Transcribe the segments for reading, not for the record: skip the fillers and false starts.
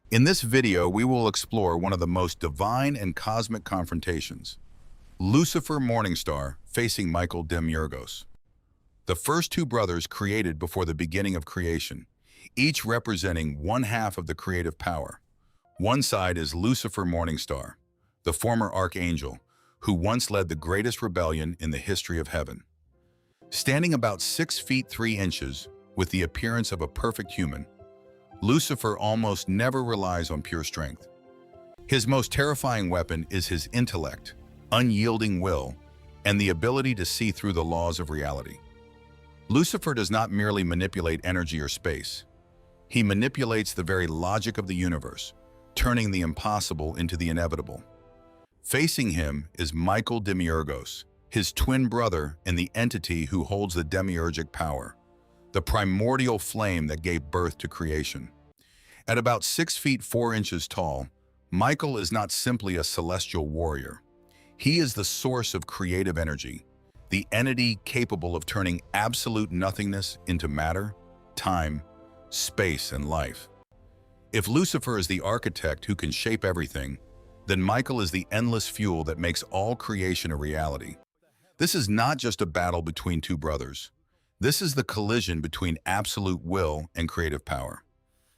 In this video, we will explore one of the most divine and cosmic confrontations, Lucifer Morningstar facing Michael Demiurgos. The first two brothers created before the beginning of creation, each representing one half of the creative power. One side is Lucifer Morningstar, the former archangel, who once led the greatest rebellion in the history of heaven. Standing about 6 feet 3 inches, with the appearance of a perfect human, Lucifer almost never relies on pure strength. His most terrifying weapon is his intellect, unyielding will, and the ability to see through the laws of reality. Lucifer does not merely manipulate energy or space. He manipulates the very logic of the universe, turning the impossible into the inevitable. Facing him is Michael Demiurgos, his twin brother and the entity who holds the Demiurgic Power, the primordial flame that gave birth to creation. At about 6 feet 4 inches tall, Michael is not simply a celestial warrior. He is the source of creative energy, the entity capable of turning absolute nothingness into matter, time, space, and life. If Lucifer is the architect who can shape everything, then Michael is the endless fuel that makes all creation a reality. This is not just a battle between two brothers. This is the collision between absolute will and creative power,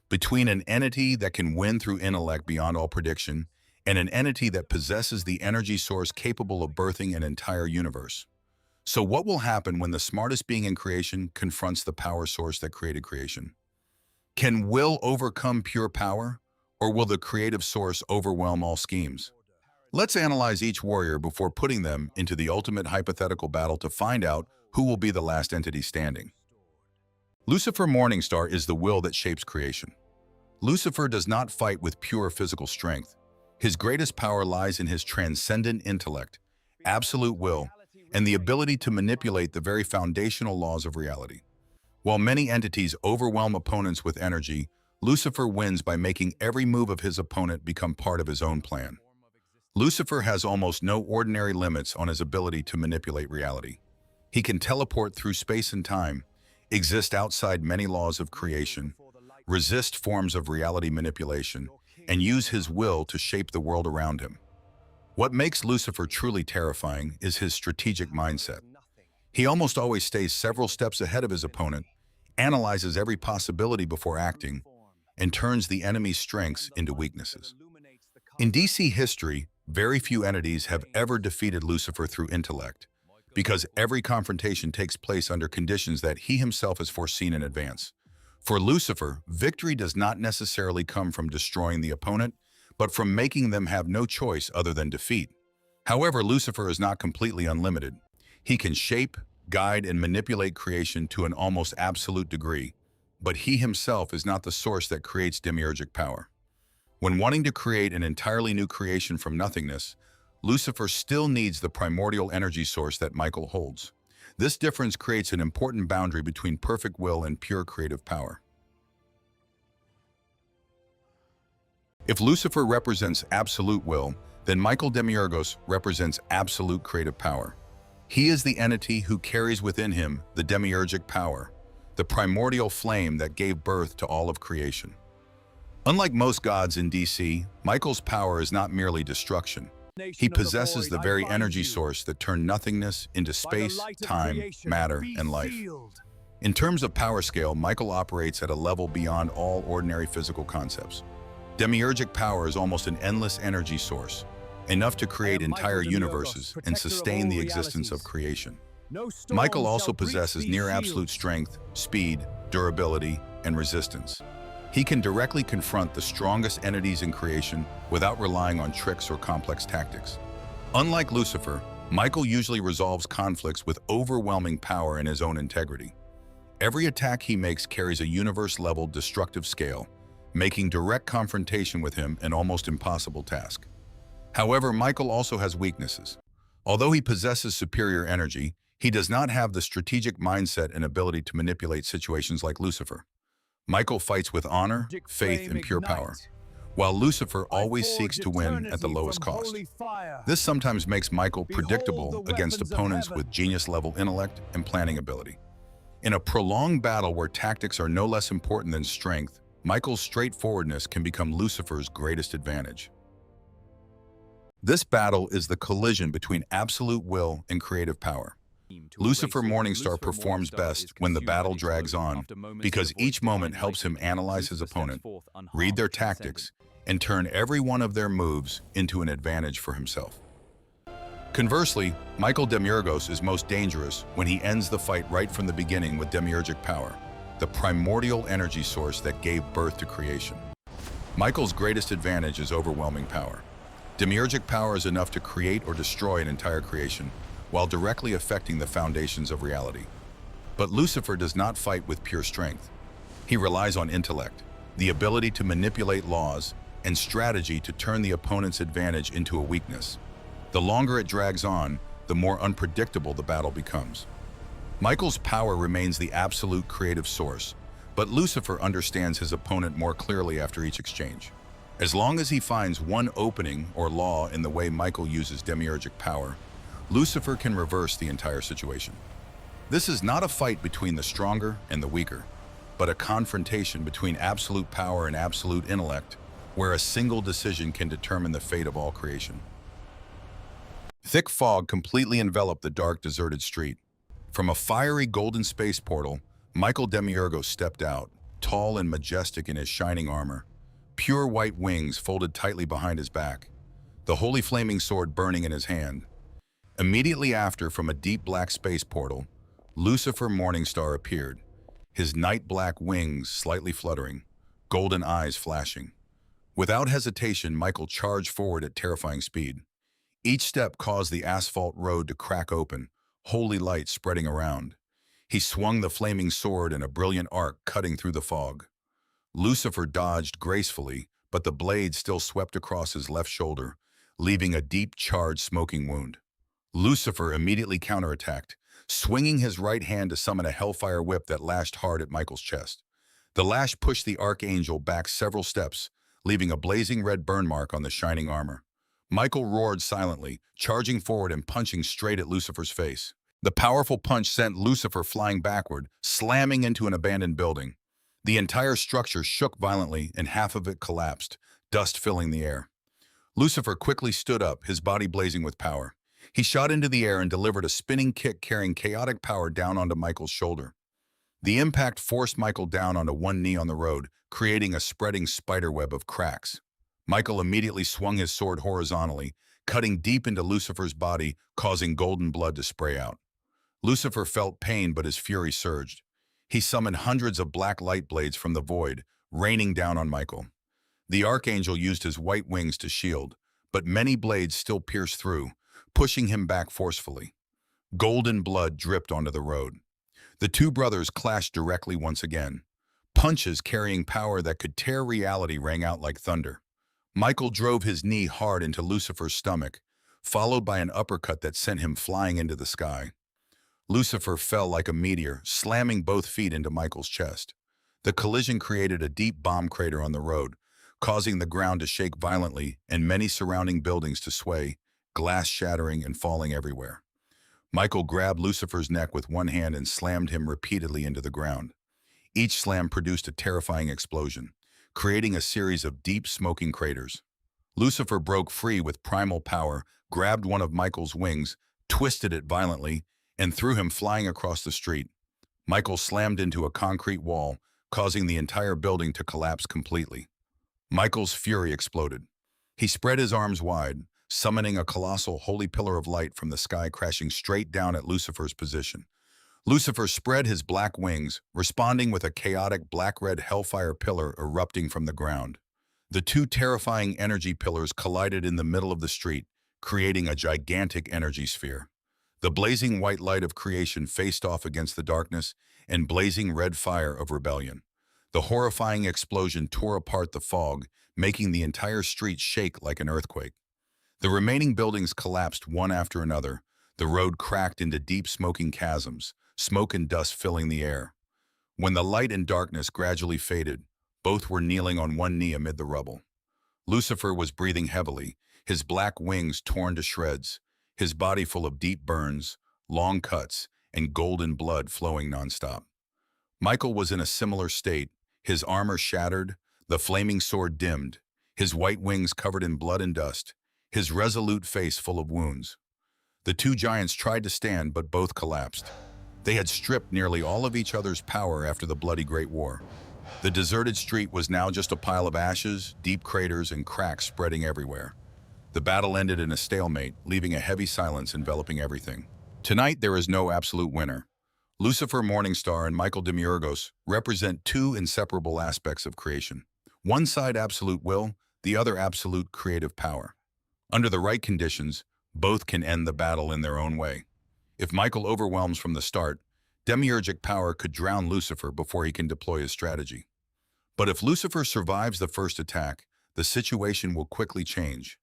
between an entity that can win through intellect beyond all prediction and an entity that possesses the energy source capable of birthing an entire universe. So what will happen when the smartest being in creation confronts the power source that created creation? Can will overcome pure power, or will the creative source overwhelm all schemes? Let's analyze each warrior before putting them into the ultimate hypothetical battle to find out who will be the last entity standing. Lucifer Morningstar is the will that shapes creation. Lucifer does not fight with pure physical strength. His greatest power lies in his transcendent intellect, absolute will, and the ability to manipulate the very foundational laws of reality. While many entities overwhelm opponents with energy, Lucifer wins by making every move of his opponent become part of his own plan. Lucifer has almost no ordinary limits on his ability to manipulate reality. He can teleport through space and time, exist outside many laws of creation, resist forms of reality manipulation, and use his will to shape the world around him. What makes Lucifer truly terrifying is his strategic mindset. He almost always stays several steps ahead of his opponent, analyzes every possibility before acting, and turns the enemy's strengths into weaknesses. In DC history, very few entities have ever defeated Lucifer through intellect, because every confrontation takes place under conditions that he himself has foreseen in advance. For Lucifer, victory does not necessarily come from destroying the opponent, but from making them have no choice other than defeat. However, Lucifer is not completely unlimited. He can shape, guide, and manipulate creation to an almost absolute degree, but he himself is not the source that creates demiurgic power. When wanting to create an entirely new creation from nothingness, Lucifer still needs the primordial energy source that Michael holds. This difference creates an important boundary between perfect will and pure creative power. If Lucifer represents absolute will, then Michael Demiurgos represents absolute creative power. He is the entity who carries within him the demiurgic power, the primordial flame that gave birth to all of creation. Unlike most gods in DC, Michael's power is not merely destruction. He possesses the very energy source that turned nothingness into space, time, matter, and life. In terms of power scale, Michael operates at a level beyond all ordinary physical concepts. Demiurgic power is almost an endless energy source, enough to create entire universes and sustain the existence of creation. Michael also possesses near-absolute strength, speed, durability, and resistance. He can directly confront the strongest entities in creation without relying on tricks or complex tactics. Unlike Lucifer, Michael usually resolves conflicts with overwhelming power and his own integrity. Every attack he makes carries a universe-level destructive scale, making direct confrontation with him an almost impossible task. However, Michael also has weaknesses. Although he possesses superior energy, he does not have the strategic mindset and ability to manipulate situations like Lucifer. Michael fights with honor, faith, and pure power, while Lucifer always seeks to win at the lowest cost. This sometimes makes Michael predictable against opponents with genius-level intellect and planning ability. In a prolonged battle where tactics are no less important than strength, Michael's straightforwardness can become Lucifer's greatest advantage. This battle is the collision between absolute will and creative power. Lucifer Morningstar performs best when the battle drags on, because each moment helps him analyze his opponent, read their tactics, and turn every one of their moves into an advantage for himself. Conversely, Michael Demiurgos is most dangerous when he ends the fight right from the beginning with Demiurgic Power, the primordial energy source that gave birth to creation. Michael's greatest advantage is overwhelming power. Demiurgic power is enough to create or destroy an entire creation, while directly affecting the foundations of reality. But Lucifer does not fight with pure strength. He relies on intellect, the ability to manipulate laws, and strategy to turn the opponent's advantage into a weakness. The longer it drags on, the more unpredictable the battle becomes. Michael's power remains the absolute creative source, but Lucifer understands his opponent more clearly after each exchange. As long as he finds one opening or law in the way Michael uses Demiurgic power, Lucifer can reverse the entire situation. This is not a fight between the stronger and the weaker, but a confrontation between absolute power and absolute intellect, where a single decision can determine the fate of all creation. Thick fog completely enveloped the dark, deserted street. From a fiery golden space portal, Michael Demiurgos stepped out, tall and majestic in his shining armor, pure white wings folded tightly behind his back, the holy flaming sword burning in his hand. Immediately after, from a deep black space portal, Lucifer Morningstar appeared, his night black wings slightly fluttering, golden eyes flashing. Without hesitation, Michael charged forward at terrifying speed. Each step caused the asphalt road to crack open, holy light spreading around. He swung the flaming sword in a brilliant arc cutting through the fog. Lucifer dodged gracefully, but the blade still swept across his left shoulder, leaving a deep, charred, smoking wound. Lucifer immediately counterattacked, swinging his right hand to summon a hellfire whip that lashed hard at Michael's chest. The lash pushed the archangel back several steps, leaving a blazing red burn mark on the shining armor. Michael roared silently, charging forward and punching straight at Lucifer's face. The powerful punch sent Lucifer flying backward, slamming into an abandoned building. The entire structure shook violently and half of it collapsed, dust filling the air. Lucifer quickly stood up, his body blazing with power. He shot into the air and delivered a spinning kick carrying chaotic power down onto Michael's shoulder. The impact forced Michael down onto one knee on the road, creating a spreading spiderweb of cracks. Michael immediately swung his sword horizontally, cutting deep into Lucifer's body, causing golden blood to spray out. Lucifer felt pain, but his fury surged. He summoned hundreds of black light blades from the void, raining down on Michael. The archangel used his white wings to shield, but many blades still pierced through, pushing him back forcefully. Golden blood dripped onto the road. The two brothers clashed directly once again. Punches carrying power that could tear reality rang out like thunder. Michael drove his knee hard into Lucifer's stomach, followed by an uppercut that sent him flying into the sky. Lucifer fell like a meteor, slamming both feet into Michael's chest. The collision created a deep bomb crater on the road, causing the ground to shake violently and many surrounding buildings to sway, glass shattering and falling everywhere. Michael grabbed Lucifer's neck with one hand and slammed him repeatedly into the ground. Each slam produced a terrifying explosion, creating a series of deep smoking craters. Lucifer broke free with primal power, grabbed one of Michael's wings, twisted it violently, and threw him flying across the street. Michael slammed into a concrete wall, causing the entire building to collapse completely. Michael's fury exploded. He spread his arms wide, summoning a colossal holy pillar of light from the sky, crashing straight down at Lucifer's position. Lucifer spread his black wings, responding with a chaotic black-red hellfire pillar erupting from the ground. The two terrifying energy pillars collided in the middle of the street, creating a gigantic energy sphere. The blazing white light of creation faced off against the darkness and blazing red fire of rebellion. The horrifying explosion tore apart the fog, making the entire street shake like an earthquake. The remaining buildings collapsed one after another. The road cracked into deep smoking chasms, smoke and dust filling the air. When the light and darkness gradually faded, both were kneeling on one knee amid the rubble. Lucifer was breathing heavily, his black wings torn to shreds, his body full of deep burns, long cuts, and golden blood flowing nonstop. Michael was in a similar state, his armor shattered, the flaming sword dimmed, his white wings covered in blood and dust, his resolute face full of wounds. The two giants tried to stand, but both collapsed. They had stripped nearly all of each other's power after the bloody Great War. The deserted street was now just a pile of ashes, deep craters, and cracks spreading everywhere. The battle ended in a stalemate, leaving a heavy silence enveloping everything. Tonight, there is no absolute winner. Lucifer Morningstar and Michael Demiurgos represent two inseparable aspects of creation. One side absolute will, the other absolute creative power. Under the right conditions, both can end the battle in their own way. If Michael overwhelms from the start, Demiurgic power could drown Lucifer before he can deploy his strategy. But if Lucifer survives the first attack, the situation will quickly change.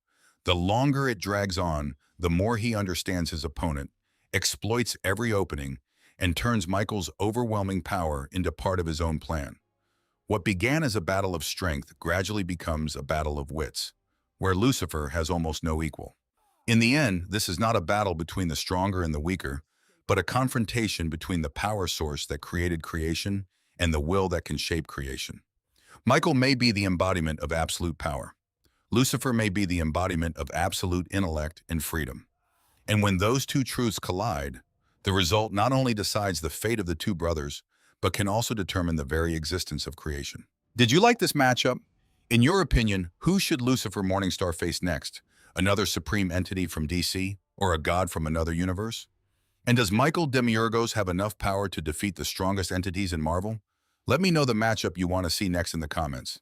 The longer it drags on, the more he understands his opponent, exploits every opening, and turns Michael's overwhelming power into part of his own plan. What began as a battle of strength gradually becomes a battle of wits, where Lucifer has almost no equal. In the end, this is not a battle between the stronger and the weaker, but a confrontation between the power source that created creation and the will that can shape creation. Michael may be the embodiment of absolute power. Lucifer may be the embodiment of absolute intellect and freedom. And when those two truths collide, the result not only decides the fate of the two brothers, but can also determine the very existence of creation. Did you like this matchup? In your opinion, who should Lucifer Morningstar face next? Another supreme entity from DC, or a god from another universe? And does Michael Demiurgos have enough power to defeat the strongest entities in Marvel? Let me know the matchup you want to see next in the comments.